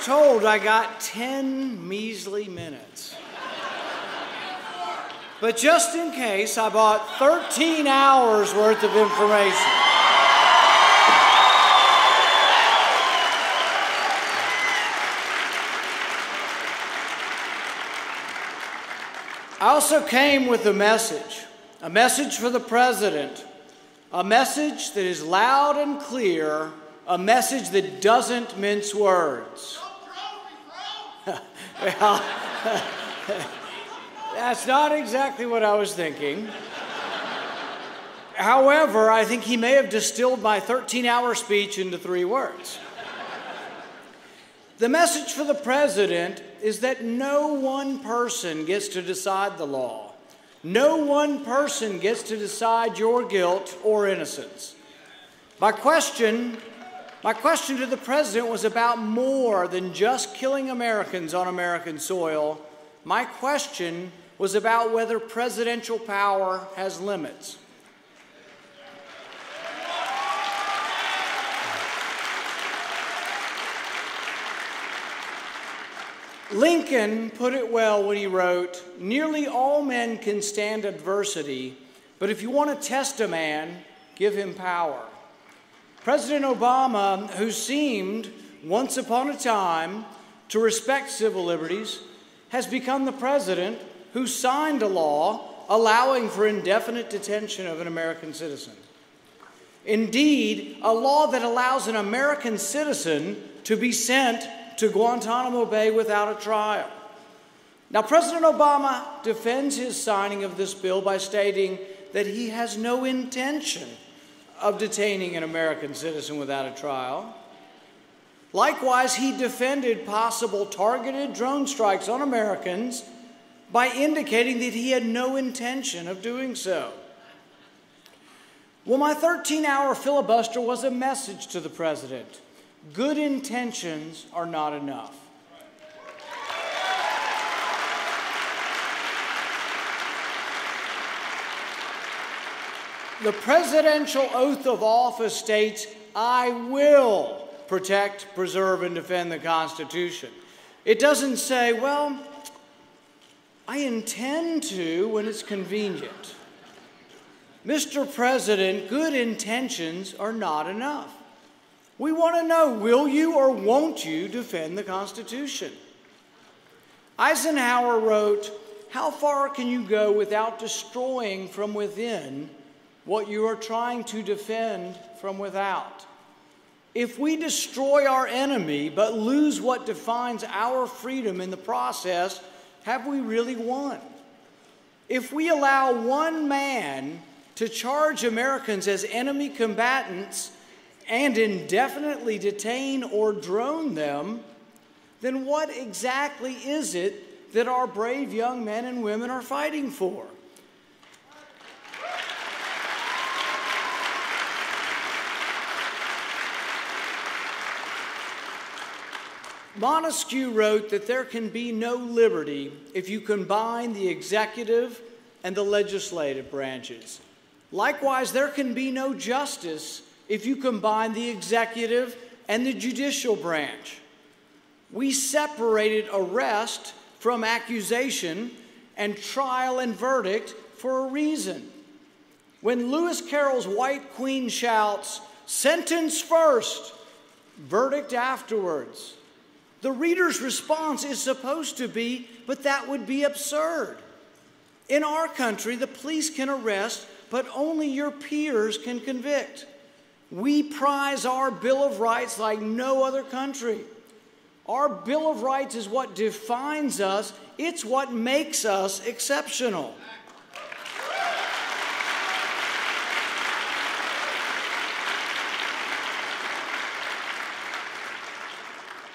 told I got 10 measly minutes. But just in case, I bought 13 hours worth of information. I also came with a message for the president, a message that is loud and clear, a message that doesn't mince words. Well, that's not exactly what I was thinking. However, I think he may have distilled my 13-hour speech into 3 words. The message for the president is that no one person gets to decide the law. No one person gets to decide your guilt or innocence. My question to the president was about more than just killing Americans on American soil. My question was about whether presidential power has limits. Lincoln put it well when he wrote, "Nearly all men can stand adversity, but if you want to test a man, give him power." President Obama, who seemed once upon a time to respect civil liberties, has become the president who signed a law allowing for indefinite detention of an American citizen. Indeed, a law that allows an American citizen to be sent to Guantanamo Bay without a trial. Now, President Obama defends his signing of this bill by stating that he has no intention of detaining an American citizen without a trial. Likewise, he defended possible targeted drone strikes on Americans by indicating that he had no intention of doing so. Well, my 13-hour filibuster was a message to the president. Good intentions are not enough. The presidential oath of office states, "I will protect, preserve, and defend the Constitution." It doesn't say, "Well, I intend to when it's convenient." Mr. President, good intentions are not enough. We want to know, will you or won't you defend the Constitution? Eisenhower wrote, "How far can you go without destroying from within what you are trying to defend from without?" If we destroy our enemy but lose what defines our freedom in the process, have we really won? If we allow one man to charge Americans as enemy combatants and indefinitely detain or drone them, then what exactly is it that our brave young men and women are fighting for? Montesquieu wrote that there can be no liberty if you combine the executive and the legislative branches. Likewise, there can be no justice if you combine the executive and the judicial branch. We separated arrest from accusation and trial and verdict for a reason. When Lewis Carroll's White Queen shouts, "Sentence first, verdict afterwards," the reader's response is supposed to be, "But that would be absurd." In our country, the police can arrest, but only your peers can convict. We prize our Bill of Rights like no other country. Our Bill of Rights is what defines us. It's what makes us exceptional.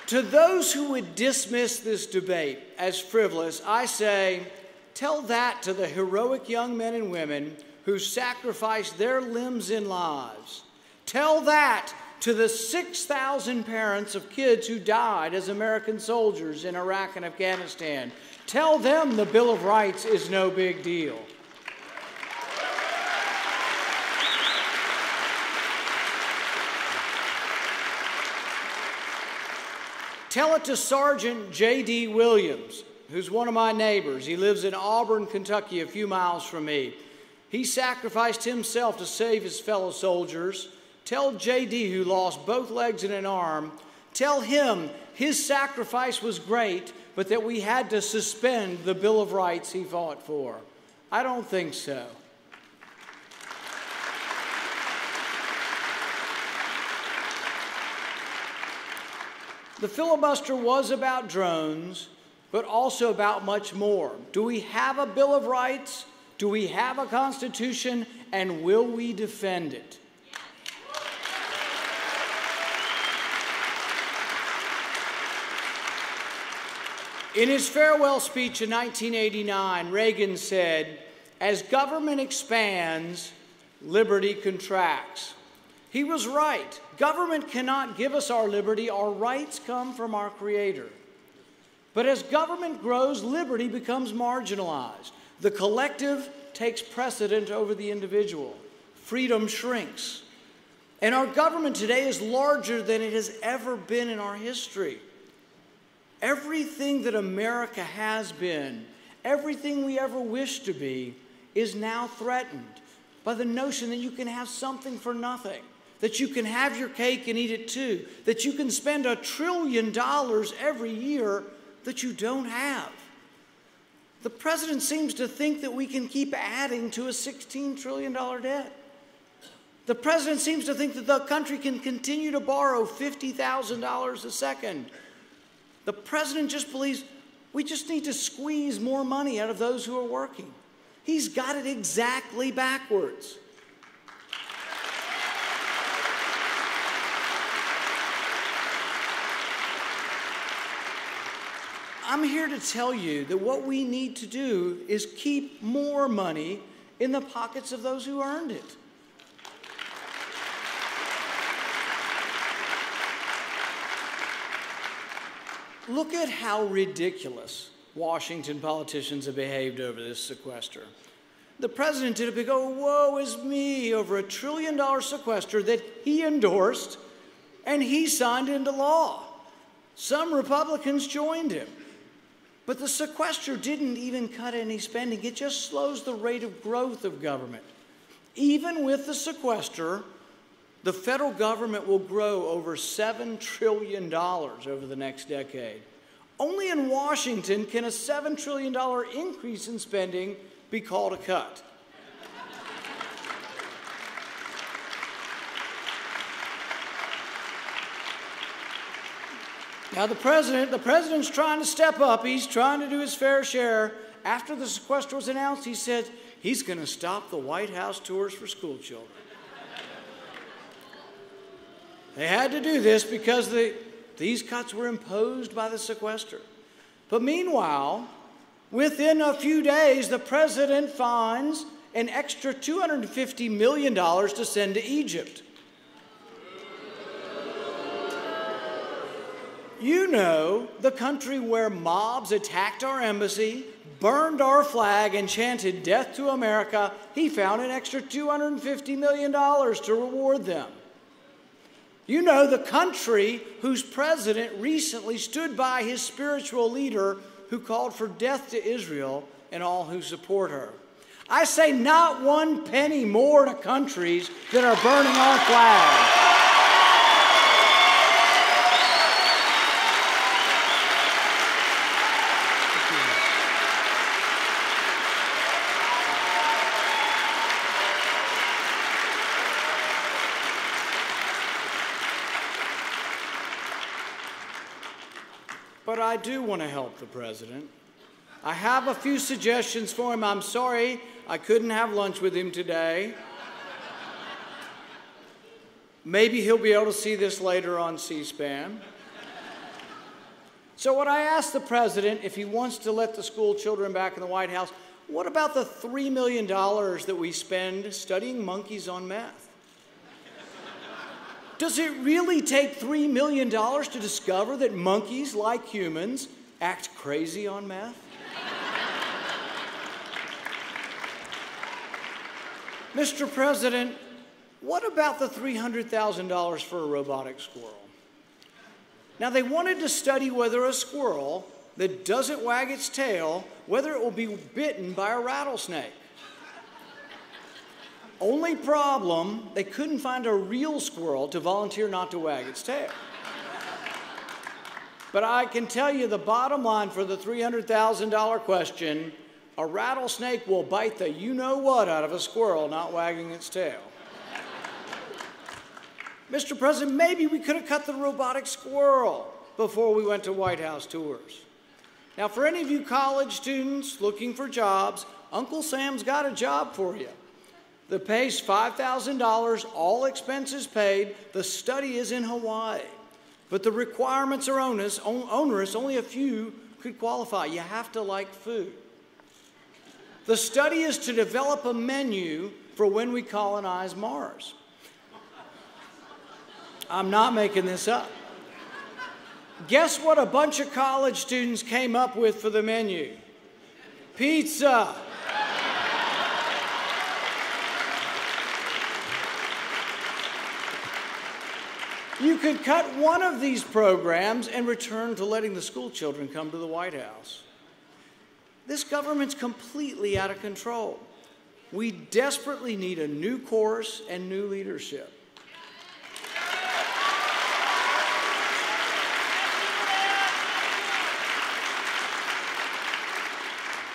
To those who would dismiss this debate as frivolous, I say, tell that to the heroic young men and women who sacrificed their limbs and lives. Tell that to the 6,000 parents of kids who died as American soldiers in Iraq and Afghanistan. Tell them the Bill of Rights is no big deal. Tell it to Sergeant J.D. Williams, who's one of my neighbors. He lives in Auburn, Kentucky, a few miles from me. He sacrificed himself to save his fellow soldiers. Tell J.D., who lost both legs and an arm, tell him his sacrifice was great, but that we had to suspend the Bill of Rights he fought for. I don't think so. The filibuster was about drones, but also about much more. Do we have a Bill of Rights? Do we have a Constitution? And will we defend it? In his farewell speech in 1989, Reagan said, "As government expands, liberty contracts." He was right. Government cannot give us our liberty. Our rights come from our Creator. But as government grows, liberty becomes marginalized. The collective takes precedent over the individual. Freedom shrinks. And our government today is larger than it has ever been in our history. Everything that America has been, everything we ever wished to be, is now threatened by the notion that you can have something for nothing, that you can have your cake and eat it too, that you can spend $1 trillion every year that you don't have. The president seems to think that we can keep adding to a $16 trillion debt. The president seems to think that the country can continue to borrow $50,000 a second. The president just believes we just need to squeeze more money out of those who are working. He's got it exactly backwards. I'm here to tell you that what we need to do is keep more money in the pockets of those who earned it. Look at how ridiculous Washington politicians have behaved over this sequester. The president did a big, oh, woe is me, over $1 trillion sequester that he endorsed and he signed into law. Some Republicans joined him. But the sequester didn't even cut any spending. It just slows the rate of growth of government. Even with the sequester, the federal government will grow over $7 trillion over the next decade. Only in Washington can a $7 trillion increase in spending be called a cut. Now the president's trying to step up. He's trying to do his fair share. After the sequester was announced, he said he's going to stop the White House tours for school children. They had to do this because these cuts were imposed by the sequester. But meanwhile, within a few days, the president finds an extra $250 million to send to Egypt. You know, the country where mobs attacked our embassy, burned our flag, and chanted death to America. He found an extra $250 million to reward them. You know, the country whose president recently stood by his spiritual leader who called for death to Israel and all who support her. I say not one penny more to countries that are burning our flag. But I do want to help the president. I have a few suggestions for him. I'm sorry I couldn't have lunch with him today. Maybe he'll be able to see this later on C-SPAN. So what I asked the president, if he wants to let the school children back in the White House, what about the $3 million that we spend studying monkeys on meth? Does it really take $3 million to discover that monkeys, like humans, act crazy on meth? Mr. President, what about the $300,000 for a robotic squirrel? Now, they wanted to study whether a squirrel that doesn't wag its tail, whether it will be bitten by a rattlesnake. Only problem, they couldn't find a real squirrel to volunteer not to wag its tail. But I can tell you the bottom line for the $300,000 question, a rattlesnake will bite the you-know-what out of a squirrel not wagging its tail. Mr. President, maybe we could have cut the robotic squirrel before we went to White House tours. Now, for any of you college students looking for jobs, Uncle Sam's got a job for you. The pay's $5,000, all expenses paid. The study is in Hawaii. But the requirements are onerous. Only a few could qualify. You have to like food. The study is to develop a menu for when we colonize Mars. I'm not making this up. Guess what a bunch of college students came up with for the menu? Pizza. You could cut one of these programs and return to letting the school children come to the White House. This government's completely out of control. We desperately need a new course and new leadership.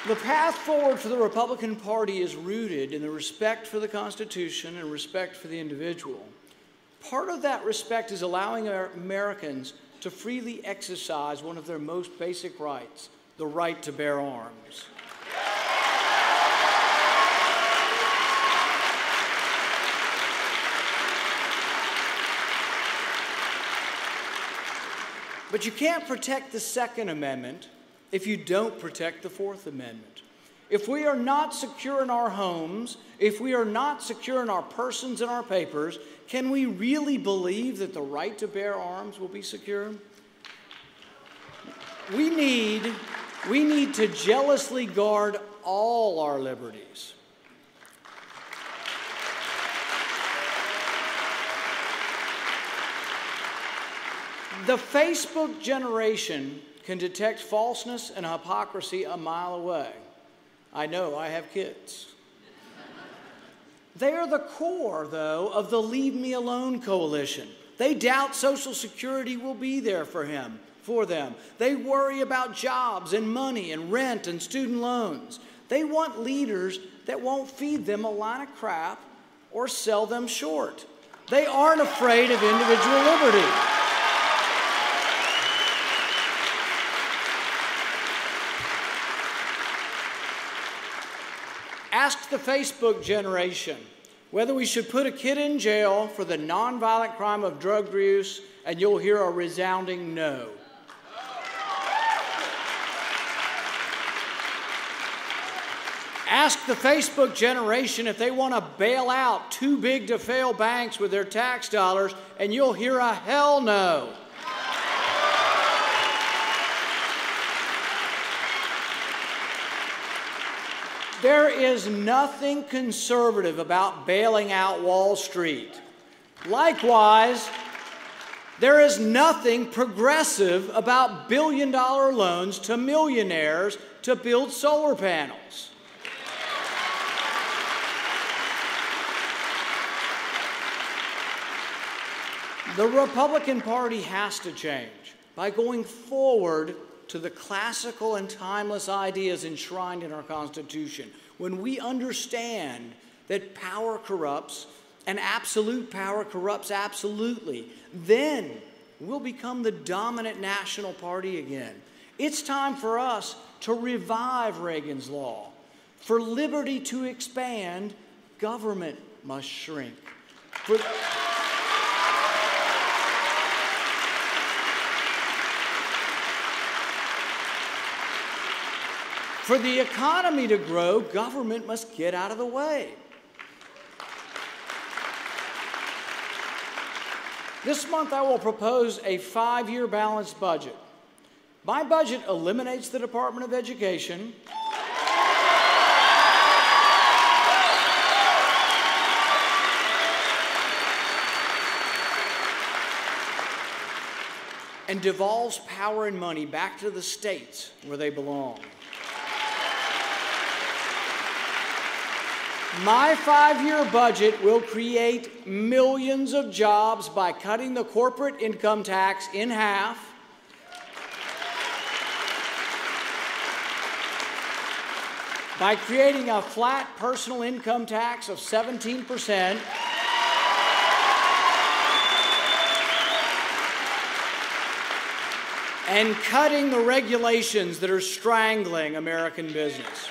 The path forward for the Republican Party is rooted in the respect for the Constitution and respect for the individual. Part of that respect is allowing our Americans to freely exercise one of their most basic rights, the right to bear arms. But you can't protect the Second Amendment if you don't protect the Fourth Amendment. If we are not secure in our homes, if we are not secure in our persons and our papers, can we really believe that the right to bear arms will be secure? We need to jealously guard all our liberties. The Facebook generation can detect falseness and hypocrisy a mile away. I know, I have kids. They are the core, though, of the Leave Me Alone coalition. They doubt Social Security will be there for them. They worry about jobs and money and rent and student loans. They want leaders that won't feed them a line of crap or sell them short. They aren't afraid of individual liberty. Ask the Facebook generation whether we should put a kid in jail for the nonviolent crime of drug use, and you'll hear a resounding no. Ask the Facebook generation if they want to bail out too big to fail banks with their tax dollars, and you'll hear a hell no. There is nothing conservative about bailing out Wall Street. Likewise, there is nothing progressive about billion-dollar loans to millionaires to build solar panels. The Republican Party has to change by going forward to the classical and timeless ideas enshrined in our Constitution. When we understand that power corrupts and absolute power corrupts absolutely, then we'll become the dominant national party again. It's time for us to revive Reagan's law. For liberty to expand, government must shrink. For the economy to grow, government must get out of the way. This month, I will propose a 5-year balanced budget. My budget eliminates the Department of Education, and devolves power and money back to the states where they belong. My 5-year budget will create millions of jobs by cutting the corporate income tax in half, by creating a flat personal income tax of 17%, and cutting the regulations that are strangling American business.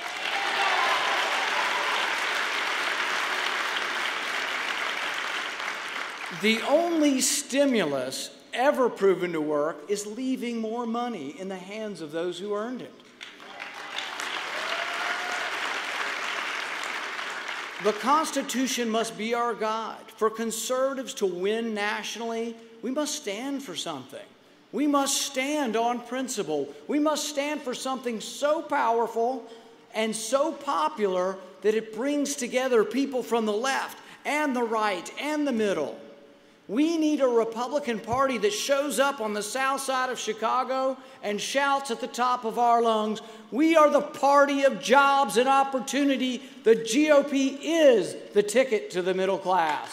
The only stimulus ever proven to work is leaving more money in the hands of those who earned it. The Constitution must be our guide. For conservatives to win nationally, we must stand for something. We must stand on principle. We must stand for something so powerful and so popular that it brings together people from the left and the right and the middle. We need a Republican Party that shows up on the south side of Chicago and shouts at the top of our lungs, "We are the party of jobs and opportunity. The GOP is the ticket to the middle class."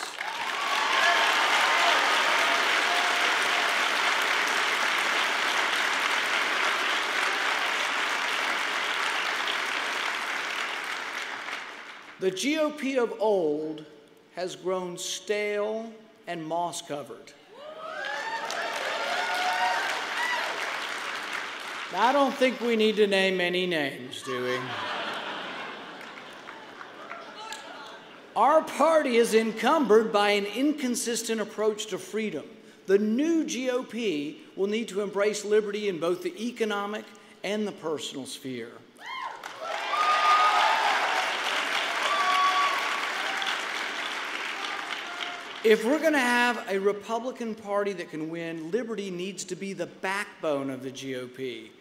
The GOP of old has grown stale and moss-covered. I don't think we need to name any names, do we? Our party is encumbered by an inconsistent approach to freedom. The new GOP will need to embrace liberty in both the economic and the personal sphere. If we're going to have a Republican Party that can win, liberty needs to be the backbone of the GOP.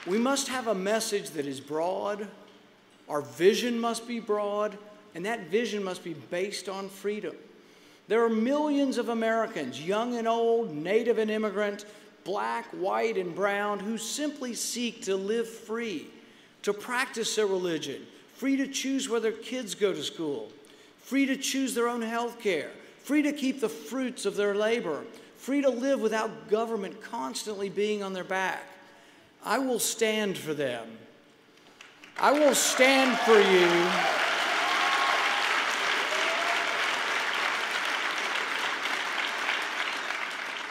We must have a message that is broad, our vision must be broad, and that vision must be based on freedom. There are millions of Americans, young and old, native and immigrant, black, white, and brown, who simply seek to live free, to practice their religion, free to choose where their kids go to school, free to choose their own health care, free to keep the fruits of their labor, free to live without government constantly being on their back. I will stand for them. I will stand for you.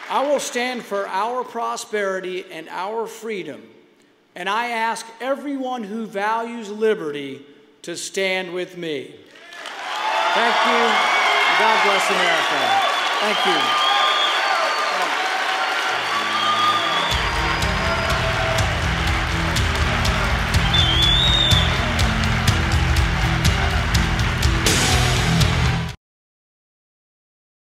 I will stand for our prosperity and our freedom. And I ask everyone who values liberty to stand with me. Thank you. God bless America. Thank you.